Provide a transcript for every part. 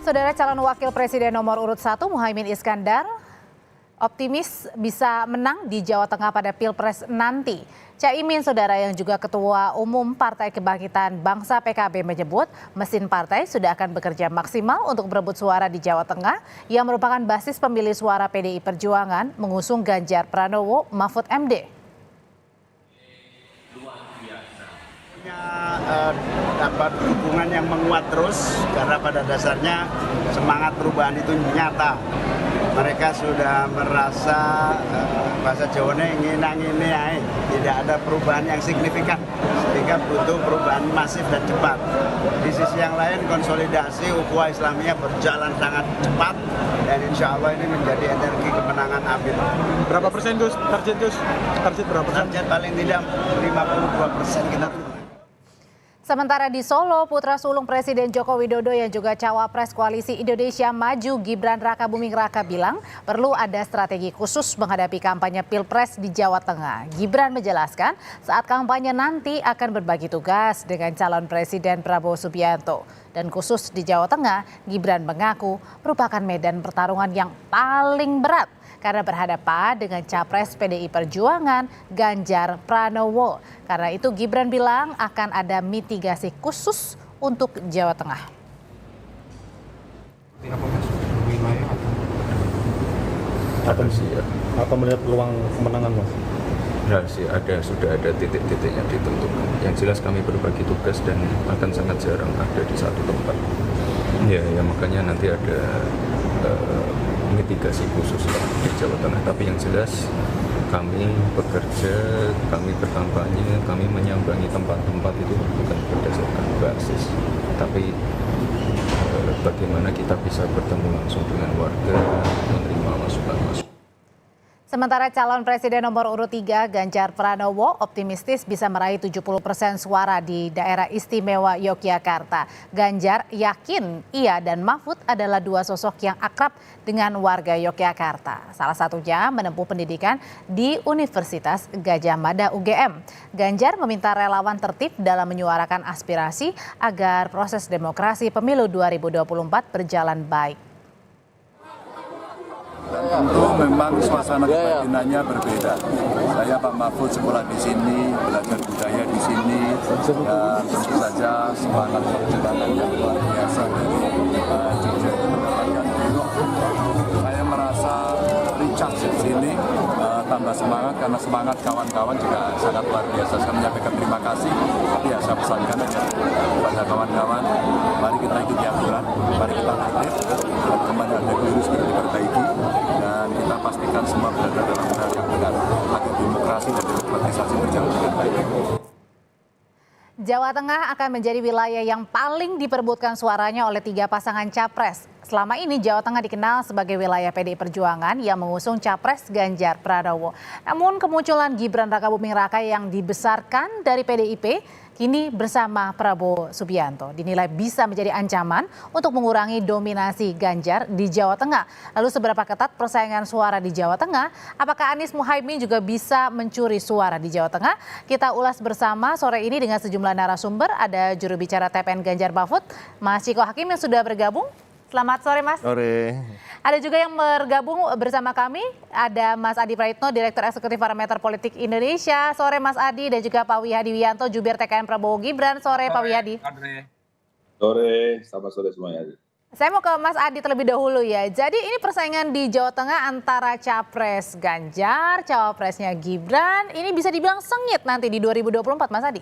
Saudara calon wakil presiden nomor urut 1 Muhaimin Iskandar optimis bisa menang di Jawa Tengah pada Pilpres nanti. Caimin, saudara, yang juga Ketua Umum Partai Kebangkitan Bangsa PKB menyebut mesin partai sudah akan bekerja maksimal untuk berebut suara di Jawa Tengah yang merupakan basis pemilih suara PDI Perjuangan mengusung Ganjar Pranowo Mahfud MD. Dapat dukungan yang menguat terus karena pada dasarnya semangat perubahan itu nyata. Mereka sudah merasa bahasa Jawanya ingin tidak ada perubahan yang signifikan sehingga butuh perubahan masif dan cepat. Di sisi yang lain konsolidasi ukhuwah Islamiyah berjalan sangat cepat dan insya Allah ini menjadi energi kemenangan Amin. Berapa persen Gus? Target berapa persen? Target paling tidak 52% kita tunggu. Sementara di Solo, putra sulung Presiden Joko Widodo yang juga cawapres Koalisi Indonesia Maju Gibran Rakabuming Raka bilang perlu ada strategi khusus menghadapi kampanye Pilpres di Jawa Tengah. Gibran menjelaskan saat kampanye nanti akan berbagi tugas dengan calon Presiden Prabowo Subianto. Dan khusus di Jawa Tengah, Gibran mengaku merupakan medan pertarungan yang paling berat karena berhadapan dengan capres PDI Perjuangan Ganjar Pranowo. Karena itu Gibran bilang akan ada mitigasi khusus untuk Jawa Tengah. Atau melihat peluang kemenangan, Mas? Ya sih, sudah ada titik-titiknya ditentukan. Yang jelas kami berbagi tugas dan akan sangat jarang ada di satu tempat. Ya makanya nanti ada mitigasi khusus di Jawa Tengah. Tapi yang jelas kami bekerja, kami berkampanye, kami menyambangi tempat-tempat itu bukan berdasarkan basis, tapi bagaimana kita bisa bertemu langsung dengan warga, menerima masukan-masukan. Sementara calon presiden nomor urut 3 Ganjar Pranowo optimistis bisa meraih 70% suara di daerah istimewa Yogyakarta. Ganjar yakin ia dan Mahfud adalah dua sosok yang akrab dengan warga Yogyakarta. Salah satunya menempuh pendidikan di Universitas Gadjah Mada UGM. Ganjar meminta relawan tertib dalam menyuarakan aspirasi agar proses demokrasi pemilu 2024 berjalan baik. Tentu memang suasana kebatinannya berbeda. Saya Pak Mahfud sekolah di sini, belajar budaya di sini, dan tentu saja semangat perjuangan yang luar biasa dari Jogja itu mendapatkan dialog. Saya merasa recharge di sini, tambah semangat karena semangat kawan-kawan juga sangat luar biasa. Saya menyampaikan terima kasih, tapi ya saya pesankan aja kepada kawan-kawan, mari kita ikuti aturan, mari kita tertib, dan kembali ada keliru segera diperbaiki, dan kita pastikan semua berada dalam hal yang benar agar demokrasi dan demokratisasi berjalan dengan baik. Jawa Tengah akan menjadi wilayah yang paling diperebutkan suaranya oleh 3 pasangan capres. Selama ini Jawa Tengah dikenal sebagai wilayah PDI Perjuangan yang mengusung capres Ganjar Pranowo. Namun kemunculan Gibran Rakabuming Raka yang dibesarkan dari PDIP kini bersama Prabowo Subianto dinilai bisa menjadi ancaman untuk mengurangi dominasi Ganjar di Jawa Tengah. Lalu seberapa ketat persaingan suara di Jawa Tengah? Apakah Anies Muhaimin juga bisa mencuri suara di Jawa Tengah? Kita ulas bersama sore ini dengan sejumlah narasumber. Ada juru bicara TPN Ganjar Mahfud, Mas Ciko Hakim yang sudah bergabung. Selamat sore, Mas. Sore. Ada juga yang bergabung bersama kami, ada Mas Adi Praitno, Direktur Eksekutif Parameter Politik Indonesia. Sore Mas Adi, dan juga Pak Wihadi Wianto, Jubir TKN Prabowo Gibran. Sore Pak Wihadi. Sore, selamat sore semuanya. Saya mau ke Mas Adi terlebih dahulu ya. Jadi ini persaingan di Jawa Tengah antara capres Ganjar, cawapresnya Gibran. Ini bisa dibilang sengit nanti di 2024, Mas Adi.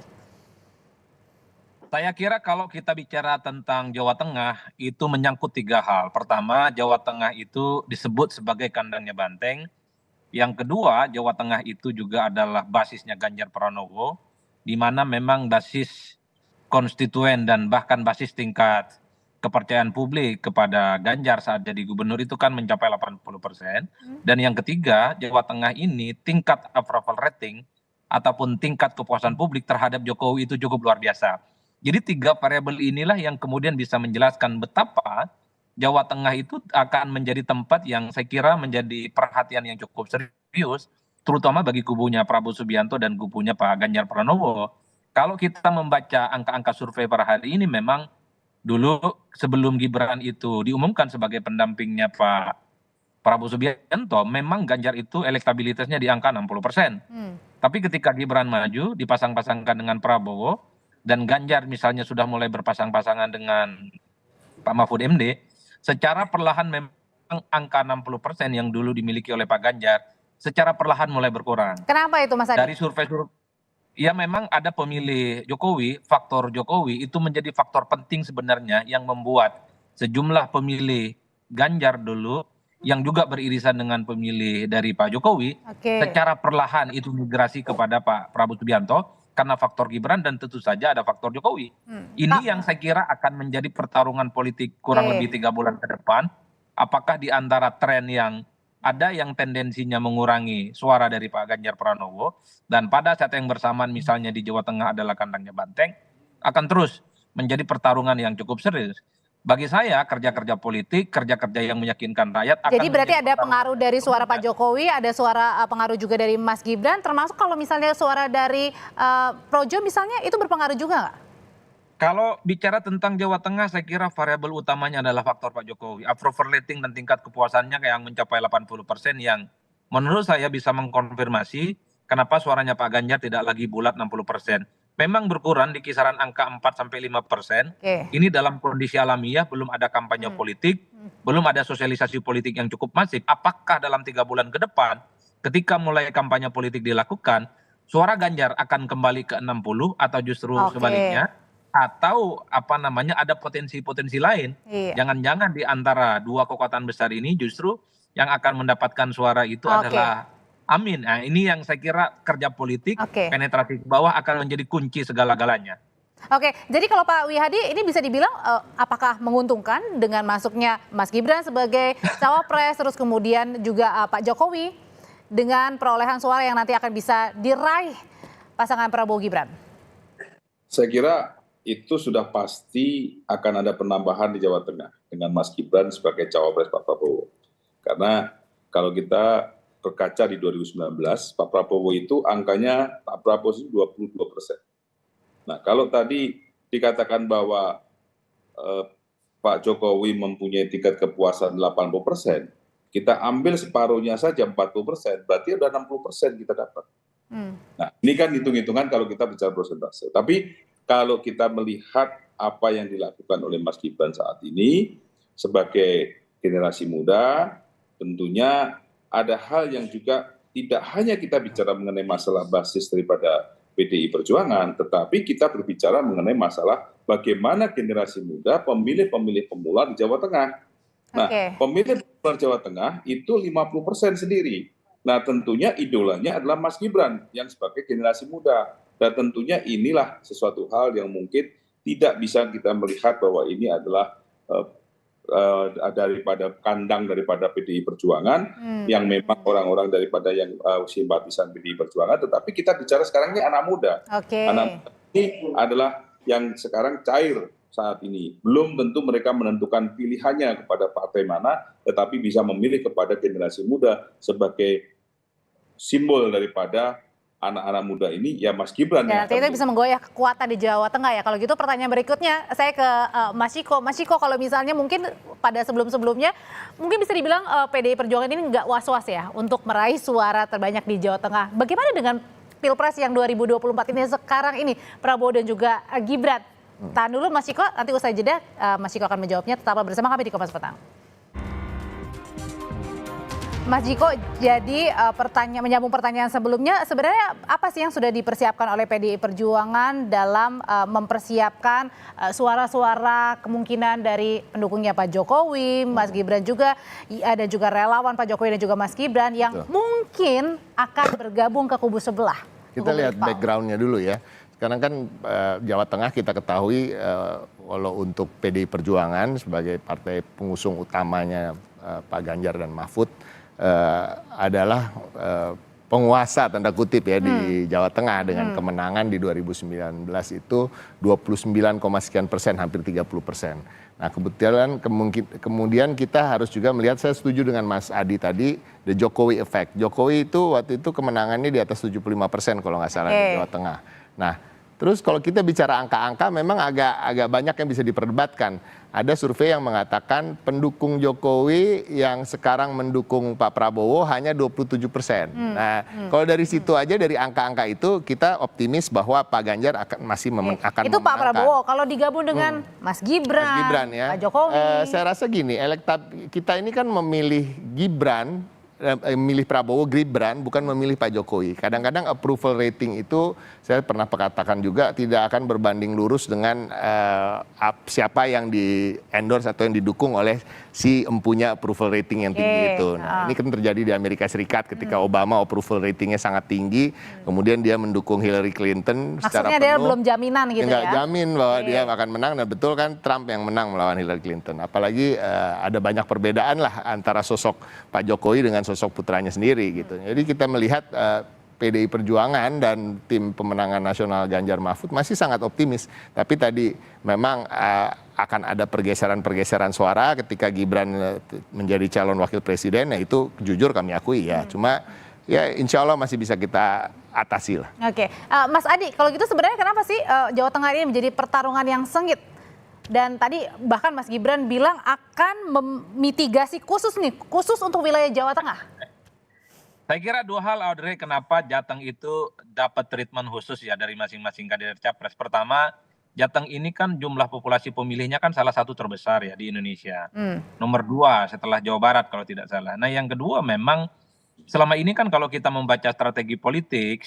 Saya kira kalau kita bicara tentang Jawa Tengah itu menyangkut 3 hal. Pertama, Jawa Tengah itu disebut sebagai kandangnya banteng. Yang kedua, Jawa Tengah itu juga adalah basisnya Ganjar Pranowo, di mana memang basis konstituen dan bahkan basis tingkat kepercayaan publik kepada Ganjar saat jadi gubernur itu kan mencapai 80%. Dan yang ketiga, Jawa Tengah ini tingkat approval rating ataupun tingkat kepuasan publik terhadap Jokowi itu cukup luar biasa. Jadi 3 variabel inilah yang kemudian bisa menjelaskan betapa Jawa Tengah itu akan menjadi tempat yang saya kira menjadi perhatian yang cukup serius, terutama bagi kubunya Prabowo Subianto dan kubunya Pak Ganjar Pranowo. Kalau kita membaca angka-angka survei per hari ini memang dulu sebelum Gibran itu diumumkan sebagai pendampingnya Pak Prabowo Subianto, memang Ganjar itu elektabilitasnya di angka 60%. Tapi ketika Gibran maju, dipasang-pasangkan dengan Prabowo, dan Ganjar misalnya sudah mulai berpasang-pasangan dengan Pak Mahfud MD, secara perlahan memang angka 60% yang dulu dimiliki oleh Pak Ganjar, secara perlahan mulai berkurang. Kenapa itu Mas Adi? Dari survei-survei, ya memang ada pemilih Jokowi, faktor Jokowi itu menjadi faktor penting sebenarnya yang membuat sejumlah pemilih Ganjar dulu yang juga beririsan dengan pemilih dari Pak Jokowi, secara perlahan itu migrasi kepada Pak Prabowo Subianto karena faktor Gibran dan tentu saja ada faktor Jokowi. Ini yang saya kira akan menjadi pertarungan politik kurang lebih 3 bulan ke depan. Apakah di antara tren yang ada yang tendensinya mengurangi suara dari Pak Ganjar Pranowo, dan pada saat yang bersamaan misalnya di Jawa Tengah adalah kandangnya Banteng, akan terus menjadi pertarungan yang cukup serius. Bagi saya kerja-kerja politik, kerja-kerja yang meyakinkan rakyat akan. Jadi berarti ada pengaruh dari suara Pak Jokowi, ada suara pengaruh juga dari Mas Gibran, termasuk kalau misalnya suara dari Projo misalnya itu berpengaruh juga nggak? Kalau bicara tentang Jawa Tengah, saya kira variabel utamanya adalah faktor Pak Jokowi. Approval rating dan tingkat kepuasannya yang mencapai 80% yang menurut saya bisa mengkonfirmasi kenapa suaranya Pak Ganjar tidak lagi bulat 60%. Memang berkurang di kisaran angka 4-5%. Ini dalam kondisi alamiah, belum ada kampanye politik, belum ada sosialisasi politik yang cukup masif. Apakah dalam 3 bulan ke depan, ketika mulai kampanye politik dilakukan, suara Ganjar akan kembali ke 60 atau justru sebaliknya? Atau ada potensi-potensi lain? Jangan-jangan di antara dua kekuatan besar ini justru yang akan mendapatkan suara itu adalah Amin. Nah, ini yang saya kira kerja politik, penetrasi ke bawah akan menjadi kunci segala-galanya. Oke, jadi kalau Pak Wihadi ini bisa dibilang apakah menguntungkan dengan masuknya Mas Gibran sebagai cawapres, terus kemudian juga Pak Jokowi dengan perolehan suara yang nanti akan bisa diraih pasangan Prabowo Gibran? Saya kira itu sudah pasti akan ada penambahan di Jawa Tengah dengan Mas Gibran sebagai cawapres Pak Prabowo. Karena kalau kita berkaca di 2019, Pak Prabowo itu angkanya Pak Prabowo itu 22%. Nah, kalau tadi dikatakan bahwa Pak Jokowi mempunyai tingkat kepuasan 80%, kita ambil separuhnya saja 40%, berarti ada 60% kita dapat. Nah, ini kan hitung-hitungan kalau kita bicara persentase. Tapi kalau kita melihat apa yang dilakukan oleh Mas Gibran saat ini sebagai generasi muda, tentunya ada hal yang juga tidak hanya kita bicara mengenai masalah basis daripada PDI Perjuangan, tetapi kita berbicara mengenai masalah bagaimana generasi muda, pemilih-pemilih pemula di Jawa Tengah. Nah, pemilih pemula Jawa Tengah itu 50% sendiri. Nah, tentunya idolanya adalah Mas Gibran yang sebagai generasi muda. Dan tentunya inilah sesuatu hal yang mungkin tidak bisa kita melihat bahwa ini adalah daripada kandang daripada PDI Perjuangan yang memang orang-orang daripada yang simpatisan PDI Perjuangan, tetapi kita bicara sekarang ini anak muda. Anak muda ini adalah yang sekarang cair saat ini. Belum tentu mereka menentukan pilihannya kepada partai mana, tetapi bisa memilih kepada generasi muda sebagai simbol daripada anak-anak muda ini, ya Mas Gibran. Dan nanti itu bisa menggoyah kekuatan di Jawa Tengah ya. Kalau gitu pertanyaan berikutnya saya ke Mas Chiko. Mas Chiko, kalau misalnya mungkin pada sebelum-sebelumnya mungkin bisa dibilang PDI Perjuangan ini nggak was-was ya untuk meraih suara terbanyak di Jawa Tengah. Bagaimana dengan Pilpres yang 2024 ini sekarang ini, Prabowo dan juga Gibran? Tahan dulu Mas Chiko, nanti usai jeda Mas Chiko akan menjawabnya. Tetaplah bersama kami di Kompas Petang. Mas Chiko, jadi menyambung pertanyaan sebelumnya, sebenarnya apa sih yang sudah dipersiapkan oleh PDI Perjuangan dalam mempersiapkan suara-suara kemungkinan dari pendukungnya Pak Jokowi, Mas Gibran juga, ada juga relawan Pak Jokowi dan juga Mas Gibran yang mungkin akan bergabung ke kubu sebelah. Kita lihat backgroundnya dulu ya. Sekarang kan Jawa Tengah kita ketahui walau untuk PDI Perjuangan sebagai partai pengusung utamanya Pak Ganjar dan Mahfud, adalah penguasa tanda kutip ya di Jawa Tengah dengan kemenangan di 2019 itu 29, sekian persen, hampir 30%. Nah kemudian kita harus juga melihat, saya setuju dengan Mas Adi tadi, the Jokowi effect. Jokowi itu waktu itu kemenangannya di atas 75% kalau nggak salah di Jawa Tengah. Nah Terus kalau kita bicara angka-angka memang agak banyak yang bisa diperdebatkan. Ada survei yang mengatakan pendukung Jokowi yang sekarang mendukung Pak Prabowo hanya 27%. Nah, kalau dari situ aja, dari angka-angka itu kita optimis bahwa Pak Ganjar masih akan Itu Pak memenangkan. Prabowo, kalau digabung dengan Mas Gibran, Ya. Pak Jokowi. Saya rasa gini, kita ini kan memilih memilih Prabowo Gibran bukan memilih Pak Jokowi. Kadang-kadang approval rating itu saya pernah katakan juga tidak akan berbanding lurus dengan siapa yang di endorse atau yang didukung oleh si empunya approval rating yang tinggi itu. Nah, ini kan terjadi di Amerika Serikat ketika Obama approval ratingnya sangat tinggi, kemudian dia mendukung Hillary Clinton secara Maksudnya dia penuh. belum jaminan gitu Nggak ya? jamin bahwa dia akan menang, dan betul kan Trump yang menang melawan Hillary Clinton. Apalagi ada banyak perbedaan lah antara sosok Pak Jokowi dengan sosok putranya sendiri gitu. Jadi kita melihat PDI Perjuangan dan tim pemenangan nasional Ganjar Mahfud masih sangat optimis. Tapi tadi memang akan ada pergeseran-pergeseran suara ketika Gibran menjadi calon wakil presiden. Nah itu jujur kami akui ya. Cuma ya insya Allah masih bisa kita atasi lah. Oke, Mas Adi, kalau gitu sebenarnya kenapa sih Jawa Tengah ini menjadi pertarungan yang sengit? Dan tadi bahkan Mas Gibran bilang akan memitigasi khusus untuk wilayah Jawa Tengah. Saya kira dua hal, Audrey, kenapa Jateng itu dapat treatment khusus ya dari masing-masing kandidat capres. Pertama, Jateng ini kan jumlah populasi pemilihnya kan salah satu terbesar ya di Indonesia. Nomor 2 setelah Jawa Barat kalau tidak salah. Nah yang kedua memang selama ini kan kalau kita membaca strategi politik,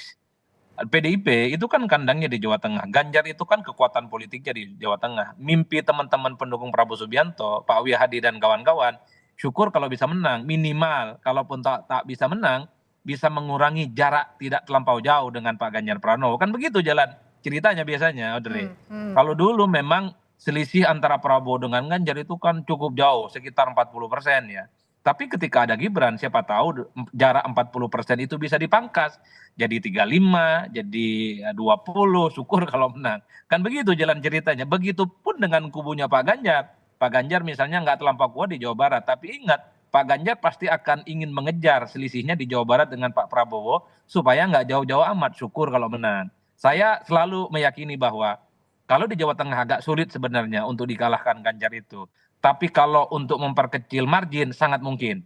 PDIP itu kan kandangnya di Jawa Tengah. Ganjar itu kan kekuatan politiknya di Jawa Tengah. Mimpi teman-teman pendukung Prabowo Subianto, Pak Wihadi dan kawan-kawan, syukur kalau bisa menang, minimal kalaupun tak bisa menang, bisa mengurangi jarak tidak terlampau jauh dengan Pak Ganjar Pranowo. Kan begitu jalan ceritanya biasanya, Audrey. Kalau dulu memang selisih antara Prabowo dengan Ganjar itu kan cukup jauh, sekitar 40% ya. Tapi ketika ada Gibran, siapa tahu jarak 40% itu bisa dipangkas. Jadi 35, jadi 20, syukur kalau menang. Kan begitu jalan ceritanya. Begitupun dengan kubunya Pak Ganjar. Pak Ganjar misalnya nggak terlampau kuat di Jawa Barat, tapi ingat Pak Ganjar pasti akan ingin mengejar selisihnya di Jawa Barat dengan Pak Prabowo supaya nggak jauh-jauh amat, syukur kalau menang. Saya selalu meyakini bahwa kalau di Jawa Tengah agak sulit sebenarnya untuk dikalahkan Ganjar itu, tapi kalau untuk memperkecil margin sangat mungkin.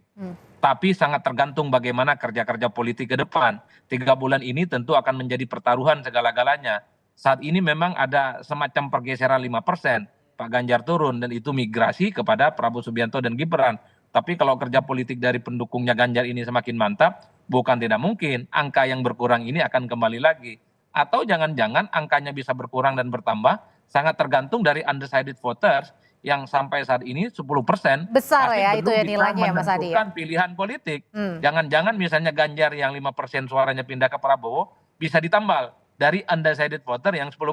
Tapi sangat tergantung bagaimana kerja-kerja politik ke depan. 3 bulan ini tentu akan menjadi pertaruhan segala-galanya. Saat ini memang ada semacam pergeseran 5%. Pak Ganjar turun dan itu migrasi kepada Prabowo Subianto dan Gibran. Tapi kalau kerja politik dari pendukungnya Ganjar ini semakin mantap, bukan tidak mungkin angka yang berkurang ini akan kembali lagi. Atau jangan-jangan angkanya bisa berkurang dan bertambah, sangat tergantung dari undecided voters yang sampai saat ini 10%. Besar ya itu ya nilainya ya Mas Adi. Bukan pilihan politik. Jangan-jangan misalnya Ganjar yang 5% suaranya pindah ke Prabowo bisa ditambal dari undecided voter yang 10%.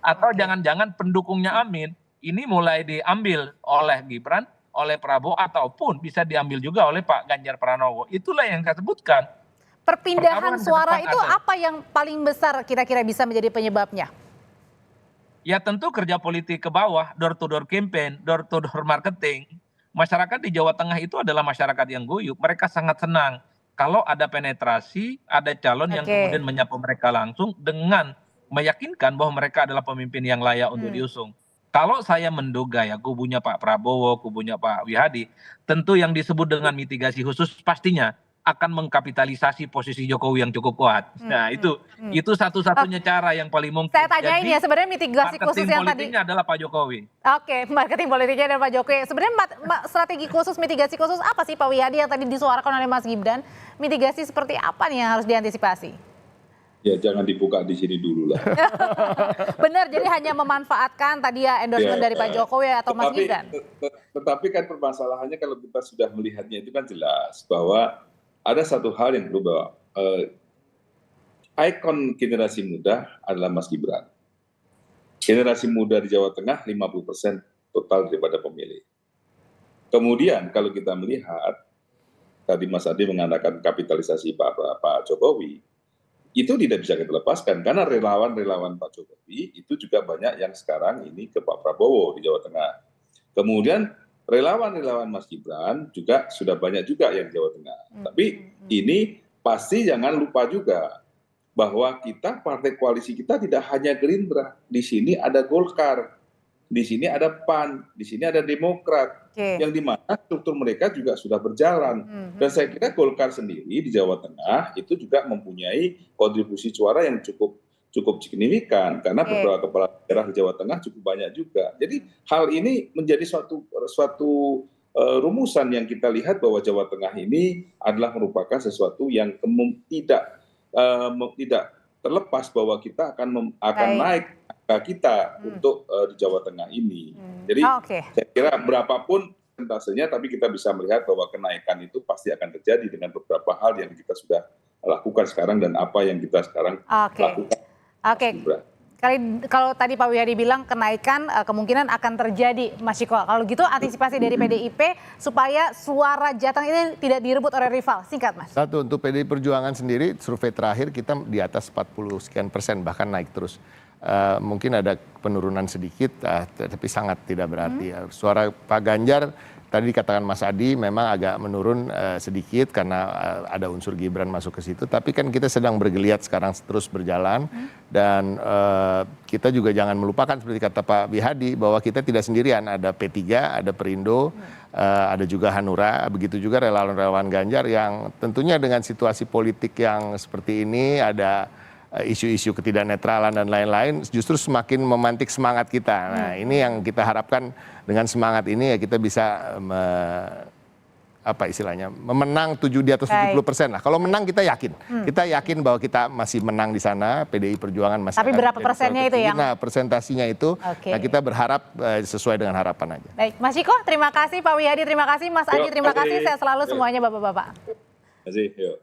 Atau jangan-jangan pendukungnya Amin ini mulai diambil oleh Gibran, oleh Prabowo, ataupun bisa diambil juga oleh Pak Ganjar Pranowo. Itulah yang saya sebutkan. Perpindahan suara itu apa yang paling besar kira-kira bisa menjadi penyebabnya? Ya tentu kerja politik ke bawah, door to door campaign, door to door marketing. Masyarakat di Jawa Tengah itu adalah masyarakat yang guyup. Mereka sangat senang kalau ada penetrasi, ada calon yang kemudian menyapa mereka langsung dengan meyakinkan bahwa mereka adalah pemimpin yang layak untuk diusung. Kalau saya menduga ya kubunya Pak Prabowo, kubunya Pak Wihadi, tentu yang disebut dengan mitigasi khusus pastinya akan mengkapitalisasi posisi Jokowi yang cukup kuat. Nah itu satu-satunya cara yang paling mungkin. Saya tanyain ya sebenarnya mitigasi khusus yang tadi. Marketing politiknya adalah Pak Jokowi. Oke, marketing politiknya adalah Pak Jokowi. Sebenarnya strategi khusus, mitigasi khusus apa sih Pak Wihadi yang tadi disuarakan oleh Mas Gibran? Mitigasi seperti apa nih yang harus diantisipasi? Ya jangan dibuka di sini dulu lah. Benar, jadi hanya memanfaatkan tadi ya endorsement dari Pak Jokowi atau Mas Gibran. Tetapi kan permasalahannya kalau kita sudah melihatnya itu kan jelas bahwa ada satu hal yang perlu bahwa ikon generasi muda adalah Mas Gibran. Generasi muda di Jawa Tengah 50% total daripada pemilih. Kemudian kalau kita melihat tadi Mas Adi mengatakan kapitalisasi Pak Jokowi, itu tidak bisa kita lepaskan karena relawan-relawan Pak Jokowi itu juga banyak yang sekarang ini ke Pak Prabowo di Jawa Tengah. Kemudian relawan-relawan Mas Gibran juga sudah banyak juga yang di Jawa Tengah. Tapi ini pasti jangan lupa juga bahwa kita partai koalisi kita tidak hanya Gerindra, di sini ada Golkar, di sini ada PAN, di sini ada Demokrat, yang dimana struktur mereka juga sudah berjalan. Dan saya kira Golkar sendiri di Jawa Tengah itu juga mempunyai kontribusi suara yang cukup signifikan, karena beberapa kepala daerah di Jawa Tengah cukup banyak juga. Jadi hal ini menjadi suatu rumusan yang kita lihat bahwa Jawa Tengah ini adalah merupakan sesuatu yang tidak terlepas bahwa kita akan naik angka kita untuk di Jawa Tengah ini. Jadi saya kira berapapun persentasenya, tapi kita bisa melihat bahwa kenaikan itu pasti akan terjadi dengan beberapa hal yang kita sudah lakukan sekarang dan apa yang kita sekarang lakukan. Kalau tadi Pak Wihadi bilang kenaikan kemungkinan akan terjadi, Mas Ciko. Kalau gitu antisipasi dari PDIP supaya suara Jateng ini tidak direbut oleh rival. Singkat, Mas. Satu, untuk PDI Perjuangan sendiri, survei terakhir kita di atas 40 sekian persen, bahkan naik terus. Mungkin ada penurunan sedikit, tapi sangat tidak berarti. Suara Pak Ganjar, tadi dikatakan Mas Adi, memang agak menurun sedikit karena ada unsur Gibran masuk ke situ. Tapi kan kita sedang bergeliat sekarang terus berjalan. Dan kita juga jangan melupakan seperti kata Pak Wihadi, bahwa kita tidak sendirian. Ada P3, ada Perindo, ada juga Hanura, begitu juga relawan-relawan Ganjar yang tentunya dengan situasi politik yang seperti ini, ada isu-isu ketidaknetralan dan lain-lain, justru semakin memantik semangat kita. Nah, ini yang kita harapkan dengan semangat ini ya kita bisa memenang di atas 70% lah. Kalau menang kita yakin bahwa kita masih menang di sana, PDI Perjuangan masih. Tapi berapa persennya itu yang? Nah, persentasinya itu, nah kita berharap sesuai dengan harapan aja. Baik, Mas Ciko, terima kasih. Pak Wihadi, terima kasih. Mas Adi, terima kasih. Saya selalu semuanya Bapak-Bapak. Terima kasih.